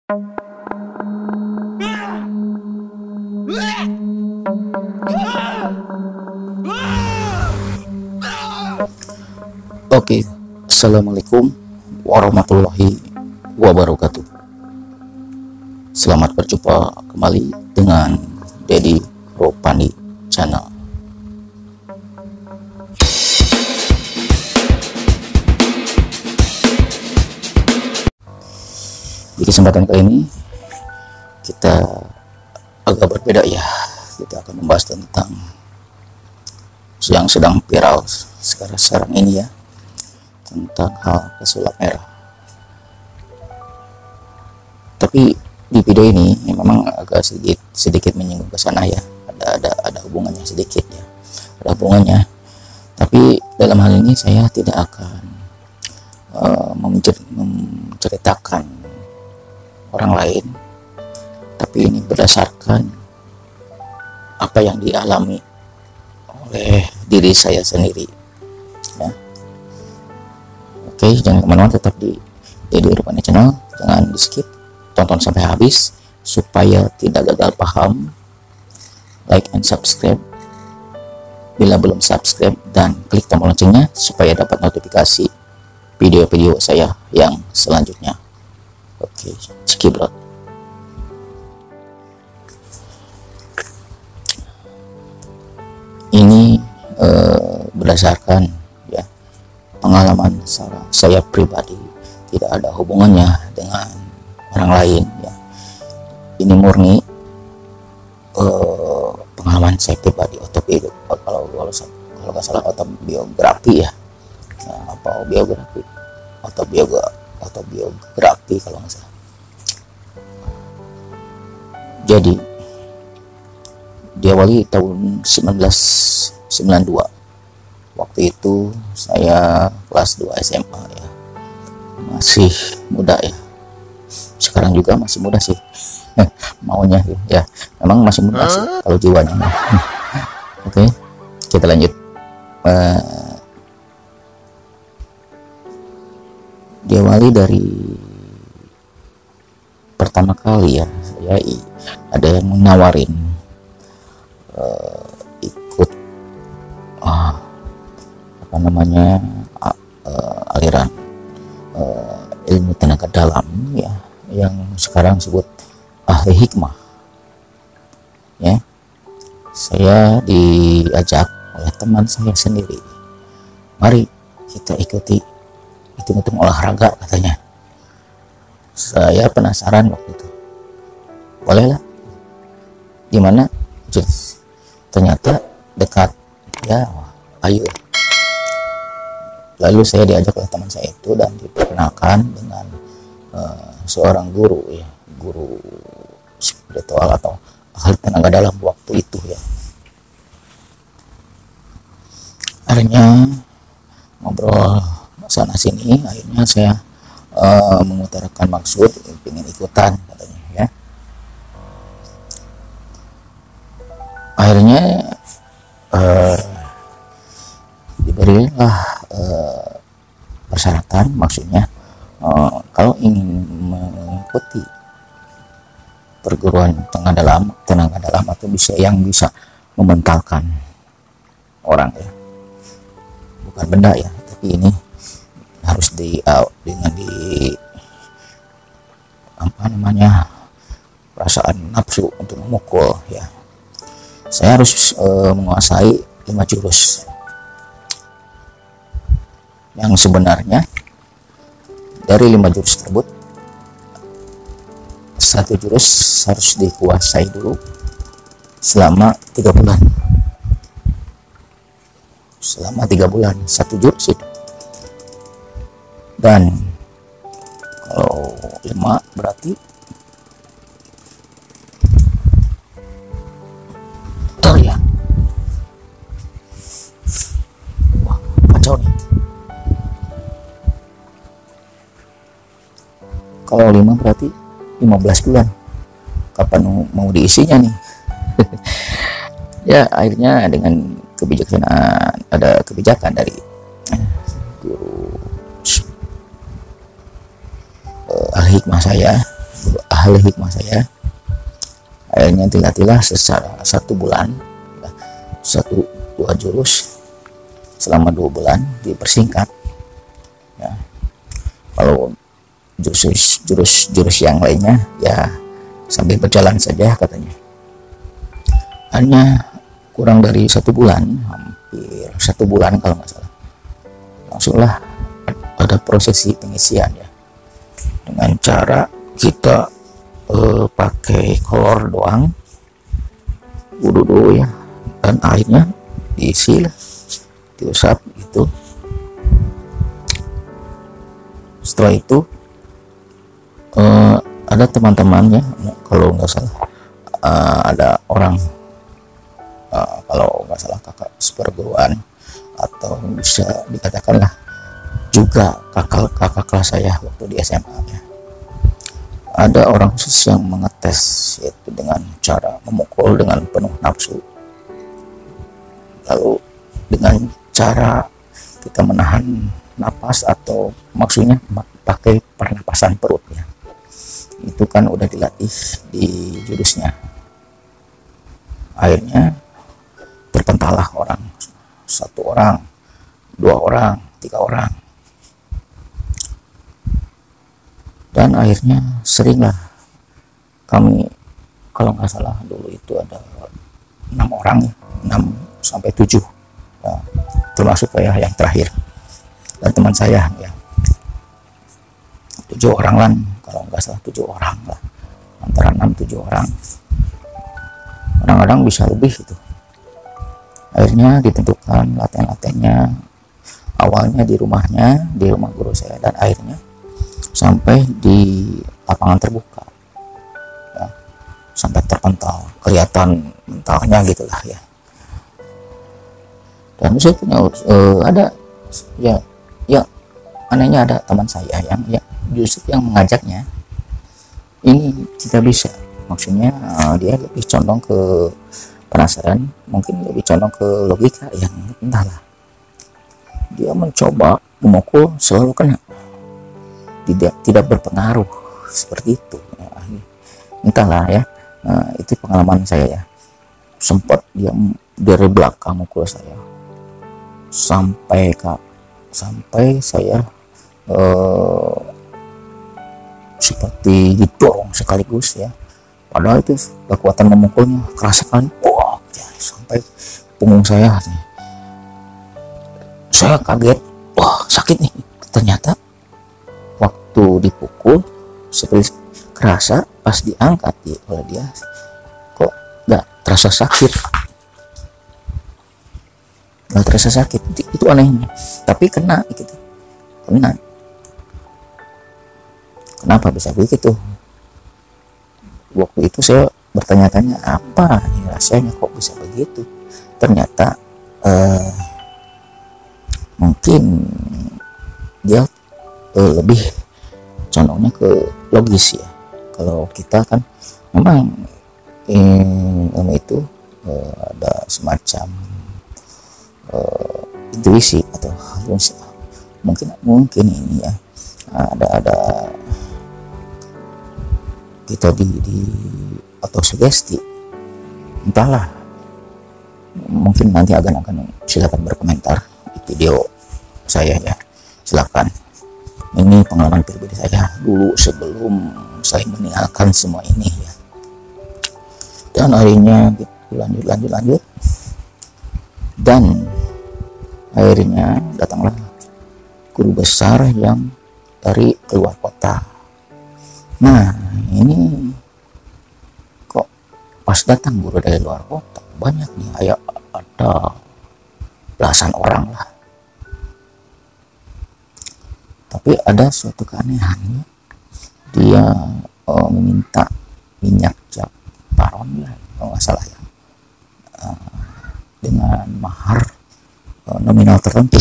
Oke, assalamualaikum warahmatullahi wabarakatuh. Selamat berjumpa kembali dengan Dedi Ropani Channel. Di kesempatan kali ini kita agak berbeda ya. Kita akan membahas tentang yang sedang viral sekarang ini ya, tentang hal pesulap merah. Tapi di video ini memang agak sedikit menyinggung ke sana ya, ada hubungannya sedikit ya, ada hubungannya. Tapi dalam hal ini saya tidak akan menceritakan orang lain, tapi ini berdasarkan apa yang dialami oleh diri saya sendiri ya. Oke, jangan kemana-mana, tetap di Dedi Ropani Channel, jangan di skip, tonton sampai habis supaya tidak gagal paham. Like and subscribe bila belum subscribe, dan klik tombol loncengnya supaya dapat notifikasi video-video saya yang selanjutnya. Oke, cekidot. Ini berdasarkan ya pengalaman saya pribadi, tidak ada hubungannya dengan orang lain ya. Ini murni pengalaman saya pribadi, kalau nggak salah autobiografi ya, apa autobiografi kalau nggak salah. Jadi diawali tahun 1992. Waktu itu saya kelas 2 SMA ya, masih muda ya. Sekarang juga masih muda sih maunya ya, memang masih muda sih kalau jiwanya. Oke, kita lanjut. Diawali dari pertama kali ya, saya ada yang menawarin ikut aliran ilmu tenaga dalam ya, yang sekarang sebut ahli hikmah ya. Saya diajak oleh teman saya sendiri, mari kita ikuti hitung-hitung olahraga katanya. Saya penasaran waktu itu, bolehlah, gimana? Ternyata dekat ya, ayo. Lalu saya diajak oleh teman saya itu dan diperkenalkan dengan seorang guru ya, guru spiritual atau ahli tenaga dalam waktu itu ya. Akhirnya ngobrol sana sini, akhirnya saya mengutarakan maksud ingin ikutan katanya ya. Akhirnya diberilah persyaratan, maksudnya kalau ingin mengikuti perguruan tenaga dalam atau yang bisa mementalkan orang ya, bukan benda ya, tapi ini harus perasaan nafsu untuk memukul ya. Saya harus menguasai 5 jurus yang sebenarnya. Dari 5 jurus tersebut, 1 jurus harus dikuasai dulu selama 3 bulan. Selama 3 bulan 1 jurus itu. Dan kalau 5 berarti ya. Wah, kacau nih. Kalau 5 berarti 15 bulan. Kapan mau diisinya nih? Ya, akhirnya dengan ada kebijakan dari guru ahli hikmah saya, ahli hikmah saya. Akhirnya tilah-tilah secara 1 bulan, ya, 1-2 jurus selama 2 bulan dipersingkat. Ya, kalau jurus yang lainnya ya sambil berjalan saja katanya. Hanya kurang dari 1 bulan, hampir 1 bulan kalau nggak salah, langsunglah ada prosesi pengisian ya, dengan cara kita pakai kolor doang, wudhu dulu ya, dan airnya diisi lah, diusap gitu. Setelah itu ada teman-temannya, kalau nggak salah ada orang, kalau nggak salah kakak seperguruan, atau bisa dikatakan lah juga kakak kelas saya waktu di SMA ya. Ada orang khusus yang mengetes, yaitu dengan cara memukul dengan penuh nafsu, lalu dengan cara kita menahan napas, atau maksudnya pakai pernapasan perut ya. Itu kan udah dilatih di jurusnya. Akhirnya terpentalah orang, 1 orang, 2 orang, 3 orang, dan akhirnya seringlah kami, kalau nggak salah dulu itu ada 6 orang ya, 6 sampai 7 ya, termasuk saya yang terakhir dan teman saya ya, 7 orang lah, kalau nggak salah 7 orang lah, antara 6-7 orang, kadang-kadang bisa lebih itu. Akhirnya ditentukan latihan-latihannya awalnya di rumahnya, di rumah guru saya, dan akhirnya sampai di lapangan terbuka ya, sampai terpental, kelihatan mentalnya gitulah ya. Dan saya punya ada ya anehnya, ada teman saya yang ya justru yang mengajaknya ini tidak bisa, maksudnya dia lebih condong ke penasaran, mungkin lebih condong ke logika yang entahlah, dia mencoba memukul selalu kena, tidak berpengaruh seperti itu ya, entahlah ya. Itu pengalaman saya ya, sempat dia dari belakang mukul saya sampai saya seperti didorong sekaligus ya, padahal itu kekuatan memukulnya keras sekali, wah ya, sampai punggung saya kaget, wah sakit nih. Ternyata waktu dipukul seperti kerasa, pas diangkat oleh dia kok nggak terasa sakit, itu anehnya. Tapi kena gitu, kenapa bisa begitu? Waktu itu saya bertanya-tanya, apa ini rasanya kok bisa begitu? Ternyata mungkin dia lebih condongnya ke logis ya. Kalau kita kan memang ilmu itu ada semacam intuisi atau halusinasi, mungkin ini ya, ada kita di atau sugesti, entahlah, mungkin nanti akan silakan berkomentar di video saya ya, silakan. Ini pengalaman pribadi saya dulu sebelum saya meninggalkan semua ini ya. Dan akhirnya lanjut, dan akhirnya datanglah guru besar yang dari keluar kota. Nah ini kok pas datang guru dari luar kota banyak nih, kayak ada belasan orang lah. Tapi ada suatu keanehan, dia meminta minyak japaron ya, kalau nggak salah ya, dengan mahar nominal tertentu.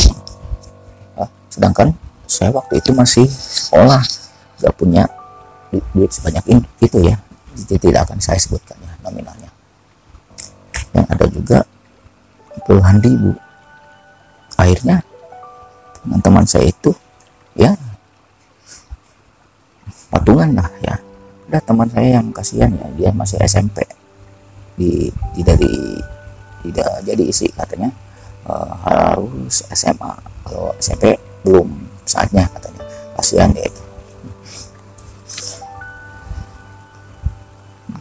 Sedangkan saya waktu itu masih sekolah, nggak punya duit sebanyak itu ya, jadi tidak akan saya sebutkan ya nominalnya. Yang ada juga puluhan ribu. Akhirnya teman-teman saya itu ya patungan lah ya, Ada teman saya yang kasihan ya, dia masih SMP, tidak jadi isi katanya, harus SMA. Kalau SMP belum saatnya katanya, kasihan deh.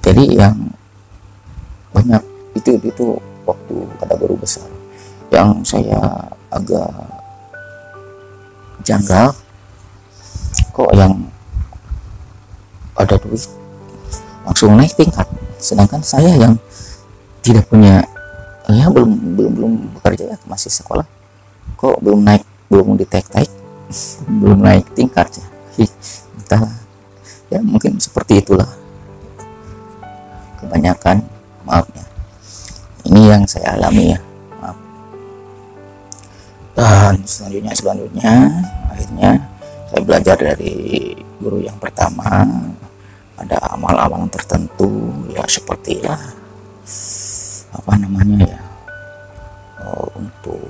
Jadi yang banyak itu waktu ada guru besar yang saya agak janggal, kok yang ada duit langsung naik tingkat, sedangkan saya yang tidak punya, ya belum bekerja ya, masih sekolah, kok belum ditek-tek belum naik tingkat ya. Entahlah ya, mungkin seperti itulah kebanyakan, maaf ya, ini yang saya alami ya, maaf. Dan selanjutnya akhirnya saya belajar dari guru yang pertama, ada amal-amalan tertentu ya, seperti lah apa namanya ya, untuk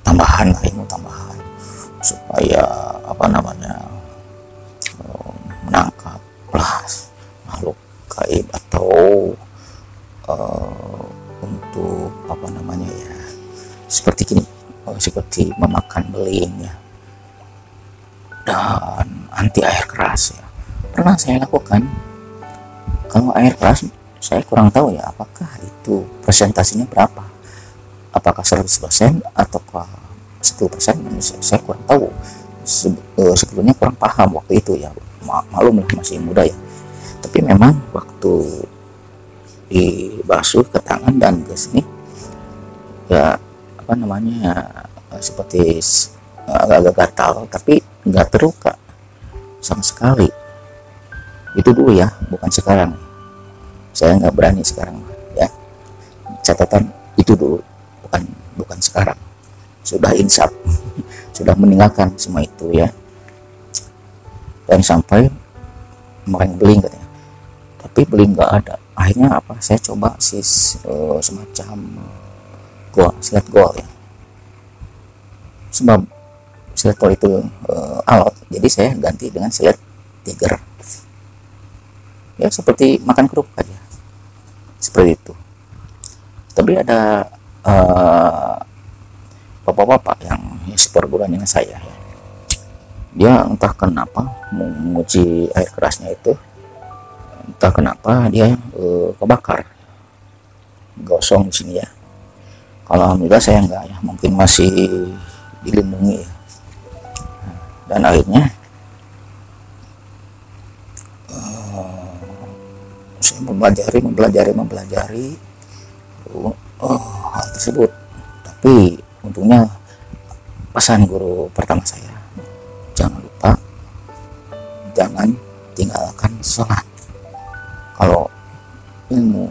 tambahan, ilmu tambahan, supaya apa namanya, menangkap lah makhluk gaib, atau untuk apa namanya ya, seperti gini, seperti memakan beling ya, dan anti air keras ya, pernah saya lakukan. Kalau air keras saya kurang tahu ya, apakah itu presentasinya berapa, apakah 100% ataukah 10%, saya kurang tahu. Sebelumnya kurang paham waktu itu ya, maklum lah masih muda ya. Tapi memang waktu dibasuh ke tangan dan ke sini ya, apa namanya, seperti agak gatal, tapi nggak terluka sama sekali. Itu dulu ya, bukan sekarang. Saya nggak berani sekarang ya, catatan itu dulu, bukan sekarang. Sudah insaf sudah meninggalkan semua itu ya. Dan sampai main beling katanya, tapi beling nggak ada. Akhirnya apa, saya coba semacam silat gol ya, sebab silat gol itu alot, jadi saya ganti dengan silat tiger ya, seperti makan kerupuk aja, seperti itu. Tapi ada bapak-bapak yang seperguruan dengan saya ya, dia entah kenapa menguji air kerasnya itu, entah kenapa dia kebakar, gosong di sini ya. Kalau alhamdulillah saya enggak ya, mungkin masih dilindungi ya. Dan akhirnya saya mempelajari hal tersebut. Tapi untungnya pesan guru pertama saya, jangan lupa, jangan tinggalkan sholat. Kalau ilmu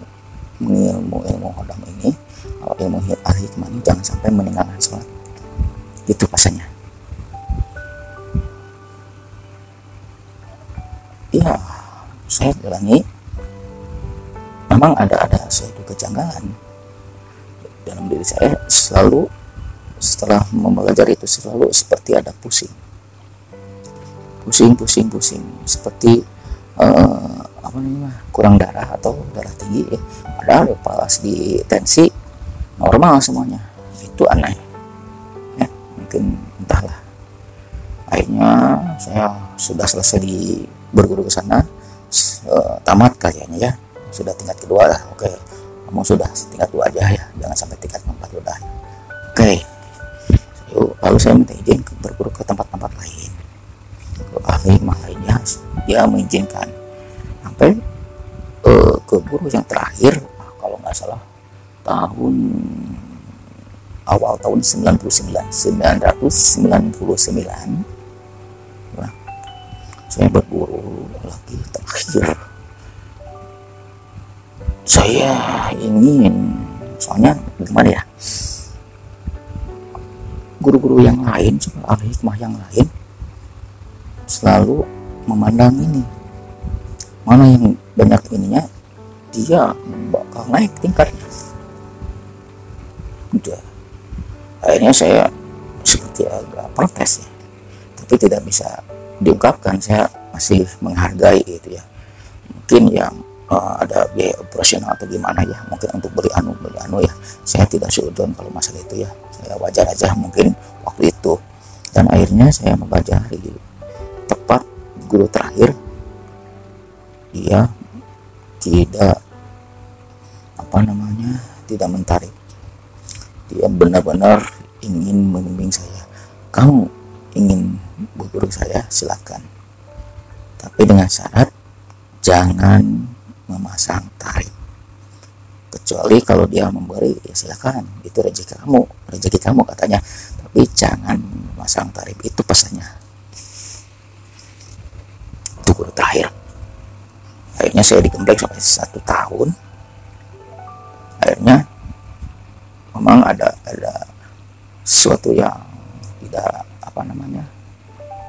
hodam ini, kalau ilmu al-hikmah ini, jangan sampai meninggalkan sholat. Itu pesannya ya. Saya ulangi, memang ada suatu kejanggalan dalam diri saya. Selalu setelah mempelajari itu, selalu seperti ada pusing, seperti apa namanya, kurang darah atau darah tinggi ya. Padahal pas di tensi normal semuanya. Itu aneh ya, mungkin entahlah. Akhirnya saya sudah selesai di berguru ke sana, tamat kayaknya ya, sudah tingkat kedua lah. Oke, kamu sudah tingkat 2 aja ya, jangan sampai tingkat 4 udah. Oke, lalu saya minta izin berguru ke tempat-tempat lain, ke ahli lainnya, dia mengizinkan. Sampai ke guru yang terakhir, kalau nggak salah awal tahun 1999 ya, saya berguru lagi terakhir. Saya ingin, soalnya gimana ya, guru-guru yang lain, ahli hikmah yang lain selalu memandang ini, mana yang banyak ininya, dia bakal naik tingkatnya. Udah. Akhirnya saya seperti agak protes ya, tapi tidak bisa diungkapkan. Saya masih menghargai gitu ya. Mungkin yang ada biaya operasional atau gimana ya, mungkin untuk beli anu ya, saya tidak sudon kalau masalah itu ya, saya wajar aja mungkin waktu itu. Dan akhirnya saya mempelajari, tepat guru terakhir dia tidak tidak mentarik, dia benar-benar ingin membimbing saya. Kamu ingin berguru saya, silakan, tapi dengan syarat jangan memasang tarif. Kecuali kalau dia memberi, ya silakan, itu rezeki kamu katanya, tapi jangan memasang tarif, itu pesannya. Itu guru terakhir. Akhirnya saya digembleng sampai 1 tahun. Akhirnya memang ada sesuatu yang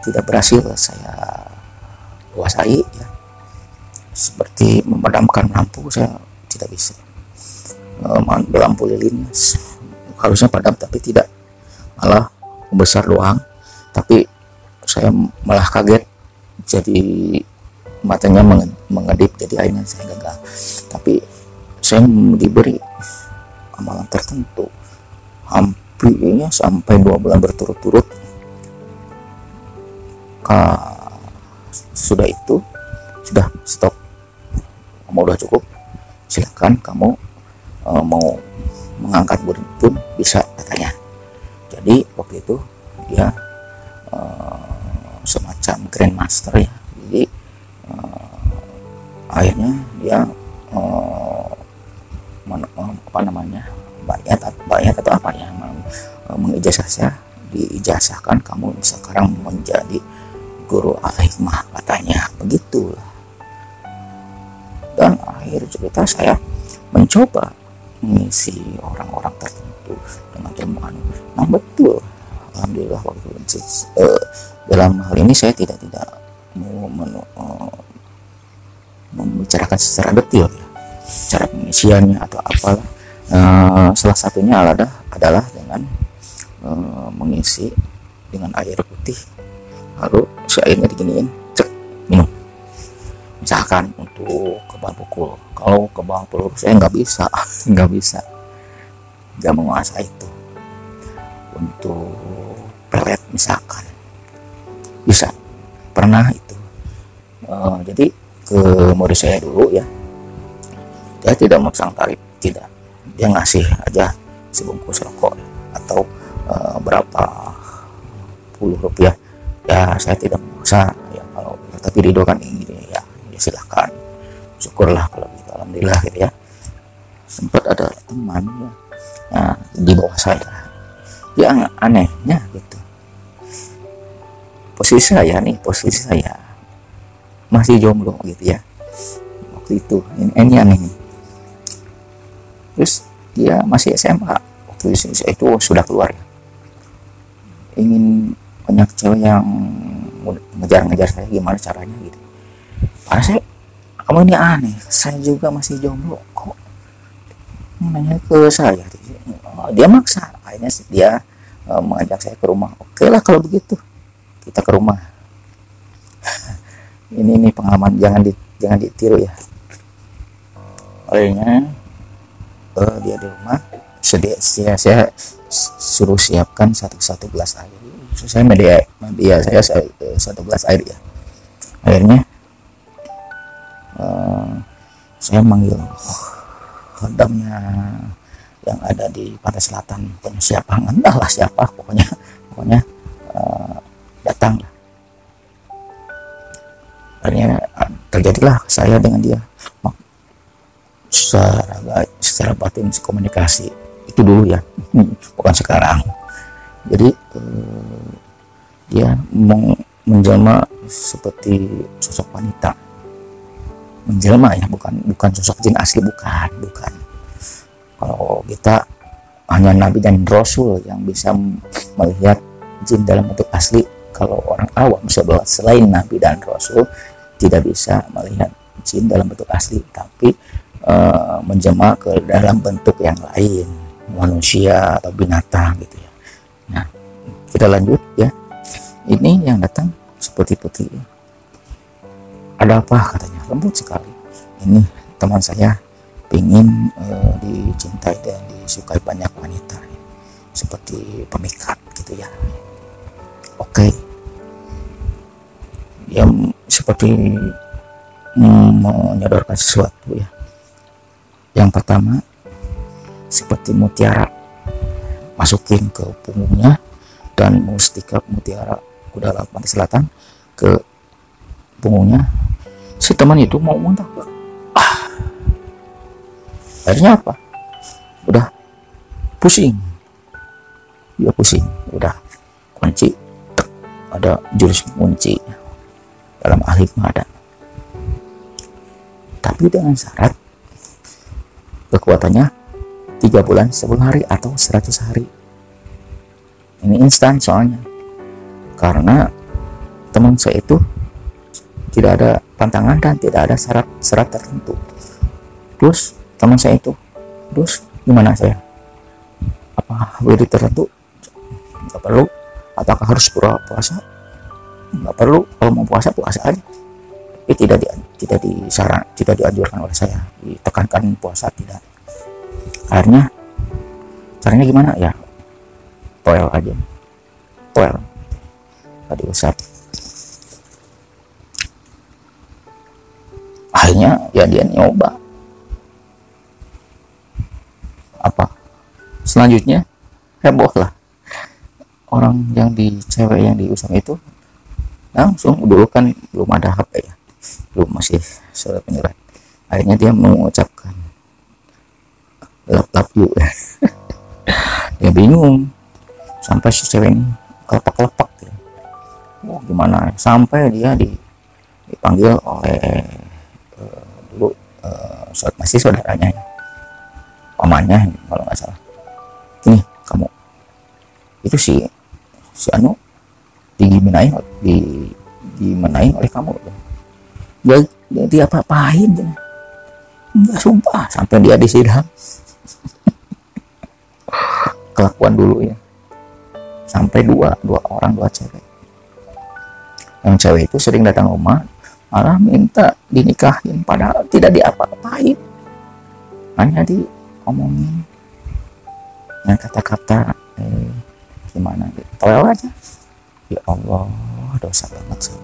tidak berhasil saya kuasai ya. Seperti memadamkan lampu, saya tidak bisa. Lampu lilin harusnya padam tapi tidak, malah membesar doang. Tapi saya malah kaget, jadi matanya mengedip, jadi akhirnya saya gagal. Tapi saya diberi amalan tertentu hampirnya sampai 2 bulan berturut-turut. Sudah itu, sudah stop, kamu udah cukup, silakan kamu mau mengangkat murid pun bisa katanya. Jadi waktu itu dia semacam grandmaster ya. Jadi akhirnya dia bayat atau apa ya, mengijazah saya, diijazahkan kamu sekarang menjadi guru al-hikmah katanya, begitu. Dan akhir cerita saya mencoba mengisi orang-orang tertentu dengan ilmu anu. Nah betul, alhamdulillah waktu dalam hal ini saya tidak mau membicarakan secara detail ya, cara pengisiannya atau apalah. Salah satunya adalah dengan mengisi dengan air putih, lalu si airnya diginiin, cek, minum. Misalkan untuk kebal pukul, kalau kebal peluru saya nggak bisa nggak menguasai itu. Untuk pelet misalkan bisa, pernah itu. Jadi ke murid saya dulu ya, dia tidak memasang tarif, tidak, dia ngasih aja sebungkus rokok atau berapa puluh rupiah ya, saya tidak memaksa ya. Kalau tapi ridho kan ini ya silahkan, syukurlah kalau gitu, alhamdulillah gitu ya. Sempat ada teman ya, di bawah saya, dia anehnya gitu, posisi saya masih jomblo gitu ya waktu itu. Ini aneh nih. Terus dia masih SMA waktu itu, sudah keluar ya, ingin banyak cewek yang ngejar saya, gimana caranya gitu. Karena saya, kamu ini aneh, saya juga masih jomblo kok nanya ke saya. Dia maksa, akhirnya dia mengajak saya ke rumah. Oke lah kalau begitu, kita ke rumah. ini pengalaman, jangan ditiru ya. Akhirnya dia di rumah, saya suruh siapkan satu gelas air. Saya media saya 1 gelas air ya. Akhirnya saya manggil khodamnya yang ada di pantai selatan, pokoknya siapa, entahlah siapa, pokoknya datang. Akhirnya terjadilah saya dengan dia secara batin komunikasi itu dulu ya, bukan sekarang. Jadi dia menjelma seperti sosok wanita, menjelma ya, bukan sosok jin asli, bukan. Kalau kita hanya nabi dan rasul yang bisa melihat jin dalam bentuk asli. Kalau orang awam selain nabi dan rasul tidak bisa melihat jin dalam bentuk asli, tapi menjelma ke dalam bentuk yang lain, manusia atau binatang gitu ya. Nah, kita lanjut ya. Ini yang datang seperti putih. ada apa, katanya. Lembut sekali. Ini teman saya ingin dicintai dan disukai banyak wanita, seperti pemikat gitu ya. Oke, dia seperti menyodorkan sesuatu ya. Yang pertama, seperti mutiara masukin ke punggungnya dan mustika mutiara kuda pantai selatan ke punggungnya. Si teman itu mau muntah. Akhirnya apa? Udah pusing, dia pusing, udah kunci, ada jurus kunci dalam al-hikmah ada, tapi dengan syarat kekuatannya 3 bulan 10 hari atau 100 hari. Ini instan soalnya, karena teman saya itu tidak ada pantangan dan tidak ada syarat tertentu. Terus teman saya itu, terus gimana saya? Apa wiri tertentu? Nggak perlu. Apakah harus puasa? Nggak perlu. Kalau mau puasa aja. Tapi tidak dianjurkan oleh saya, ditekankan puasa tidak. Akhirnya caranya gimana ya? Toel aja, toel tadi usap. Akhirnya ya dia nyoba. Apa selanjutnya heboh lah, orang yang cewek yang diusap itu langsung, dulu kan belum ada HP ya, belum, masih surat menyurat. Akhirnya dia mengucapkan love you ya. Dia bingung, sampai si cewek ini kelepak ya. Gimana sampai dia dipanggil oleh dulu masih saudaranya ya, pamannya kalau nggak salah. Ini kamu itu si anu digimanain oleh kamu. Dia apa-apain enggak, sumpah, sampai dia disidang. Kelakuan dulu ya, sampai dua cewek. Yang cewek itu sering datang rumah, malah minta dinikahin, padahal tidak diapa-apain, hanya diomongin dengan kata-kata gimana gitu, toel aja. Ya Allah, dosa banget sih.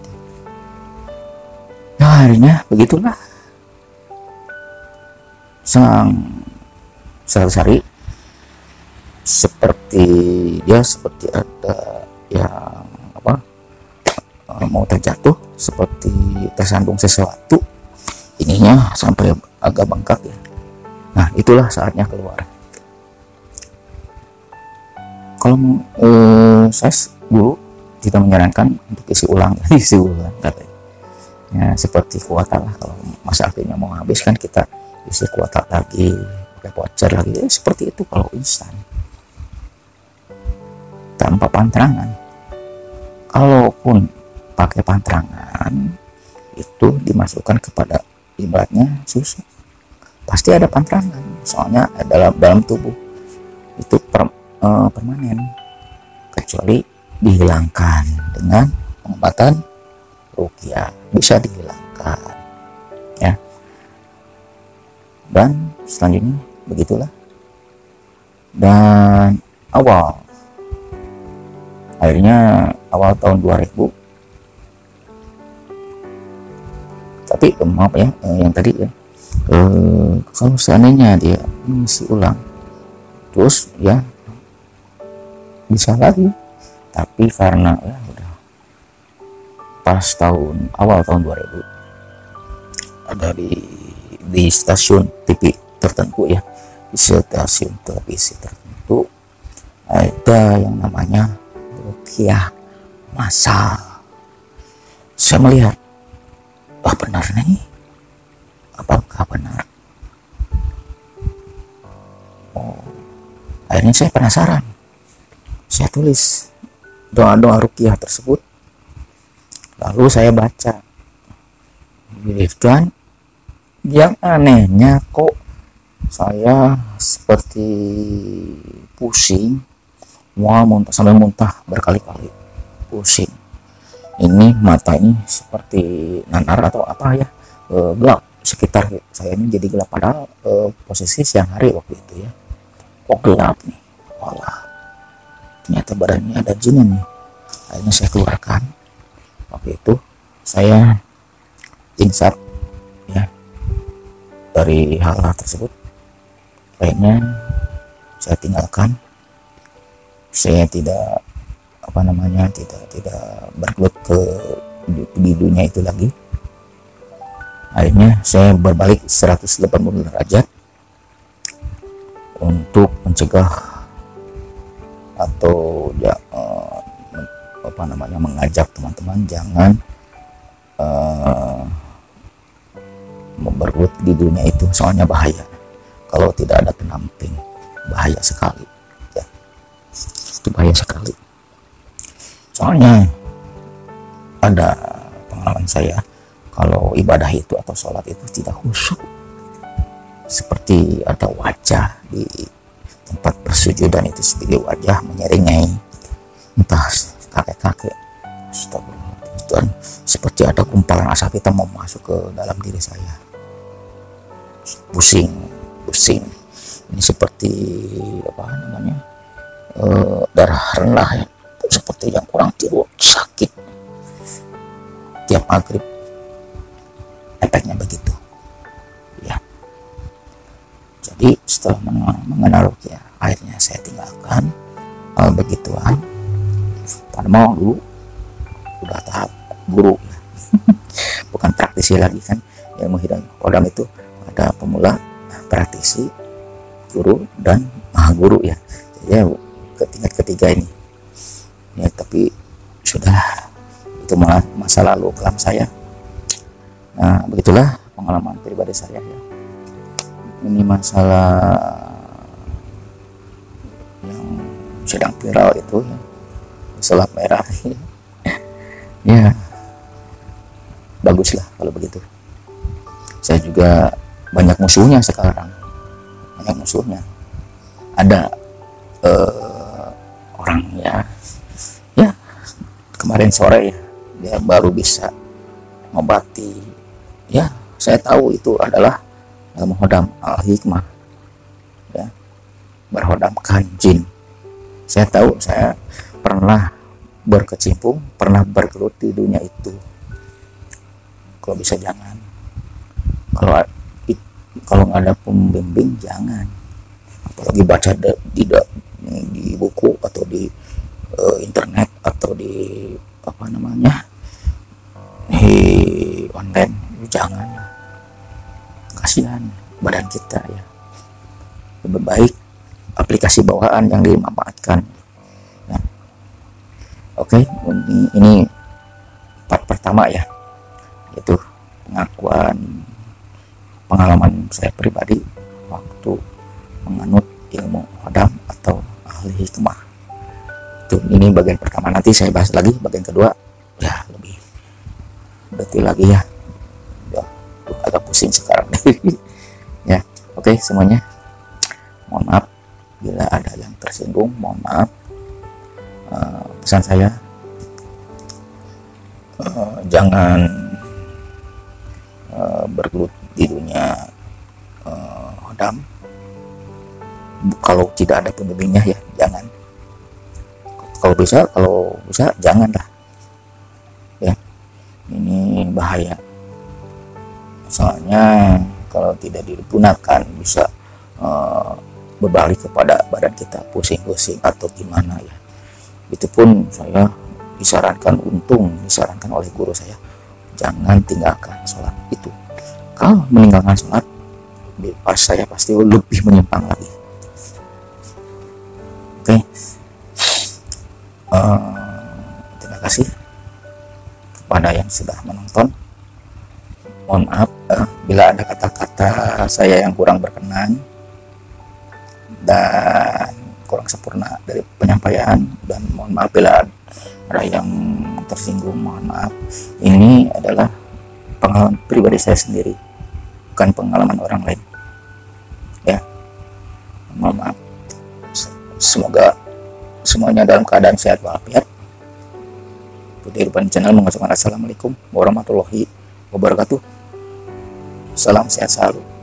Ya akhirnya begitulah, senang 100 hari, seperti ada yang mau terjatuh, seperti tersandung sesuatu, ininya sampai agak bengkak ya. Nah itulah saatnya keluar. Kalau saya dulu kita menyarankan untuk isi ulang katanya. Ya seperti kuota lah, kalau masa akhirnya mau habis kan kita isi kuota lagi, pakai voucher lagi, ya, seperti itu kalau instan tanpa pantrangan. Kalaupun pakai pantrangan itu dimasukkan kepada ibaratnya susu, pasti ada pantrangan, soalnya dalam tubuh itu permanen, kecuali dihilangkan dengan pengobatan ruqyah, bisa dihilangkan ya. Dan selanjutnya begitulah. Dan akhirnya awal tahun 2000, tapi maaf ya, yang tadi ya, kalau seandainya dia mengisi ulang terus ya bisa lagi, tapi karena ya udah pas awal tahun 2000 ada di stasiun TV tertentu ya, di stasiun televisi tertentu ada yang namanya ruqyah massal. Saya melihat, wah benar nih, apakah benar? Akhirnya saya penasaran, saya tulis doa-doa ruqyah tersebut, lalu saya baca. Dan yang anehnya kok saya seperti pusing, mual, muntah, sampai muntah berkali-kali, pusing. Ini mata ini seperti nanar atau apa ya, gelap. Sekitar saya ini jadi gelap, padahal posisi siang hari waktu itu ya. Kok gelap nih, walah, ternyata badannya ada jinnya nih. Akhirnya saya keluarkan. Waktu itu saya insaf ya dari hal-hal tersebut. Akhirnya saya tinggalkan. Saya tidak tidak bergelut di dunia itu lagi. Akhirnya saya berbalik 180 derajat untuk mencegah atau ya, mengajak teman-teman jangan bergelut di dunia itu, soalnya bahaya. Kalau tidak ada pendamping, bahaya sekali ya. Itu bahaya sekali. Soalnya ada pengalaman saya, kalau ibadah itu atau sholat itu tidak khusyuk, seperti ada wajah di tempat persujudan itu, seperti wajah menyeringai, entah kakek-kakek. Astagfirullah, seperti ada gumpalan asap hitam mau masuk ke dalam diri saya. Pusing. Ini seperti darah rendah ya, seperti yang kurang tidur, sakit tiap maghrib, efeknya begitu ya. Jadi setelah mengenal ya, akhirnya saya tinggalkan begituan. Karena mau dulu udah tahap guru ya. Bukan praktisi lagi kan, ilmu hidayah kodam itu ada pemula, praktisi, guru, dan maha guru ya. Jadi ya, ke tingkat ketiga ini ya, tapi sudah itu masa lalu kelam saya. Nah, begitulah pengalaman pribadi saya ya. Ini masalah yang sedang viral itu ya, sulap merah ya. Baguslah kalau begitu. Saya juga banyak musuhnya sekarang, banyak musuhnya. Ada orang ya kemarin sore ya, dia baru bisa mengobati ya. Saya tahu itu adalah menghodam al-hikmah ya, berhodamkan jin. Saya tahu, saya pernah berkecimpung, pernah bergelut di dunia itu. Kalau bisa jangan, kalau nggak ada pembimbing jangan, apalagi baca di buku atau di internet atau di online, jangan, kasihan badan kita ya. Lebih baik aplikasi bawaan yang dimanfaatkan ya. Oke, ini part pertama ya, yaitu pengakuan pengalaman saya pribadi waktu menganut ilmu hodam atau ahli hikmah. Ini bagian pertama, nanti saya bahas lagi bagian kedua ya, lebih detail lagi ya. Agak pusing sekarang ya. Oke semuanya, mohon maaf bila ada yang tersinggung, mohon maaf. Pesan saya, jangan bergelut di dunia hodam kalau tidak ada pembimbingnya ya, jangan. Kalau bisa janganlah ya, ini bahaya. Soalnya kalau tidak digunakan bisa berbalik kepada badan kita, pusing-pusing atau gimana ya. Itu pun saya disarankan oleh guru saya, jangan tinggalkan sholat itu. Kalau meninggalkan sholat, saya pasti lebih menyimpang lagi. Oke. Terima kasih kepada yang sudah menonton. Mohon maaf bila ada kata-kata saya yang kurang berkenan dan kurang sempurna dari penyampaian, dan mohon maaf bila ada yang tersinggung, mohon maaf. Ini adalah pengalaman pribadi saya sendiri, bukan pengalaman orang lain ya. Mohon maaf. Semoga semuanya dalam keadaan sehat walafiat. Putih Irfan Channel mengucapkan assalamualaikum warahmatullahi wabarakatuh. Salam sehat selalu.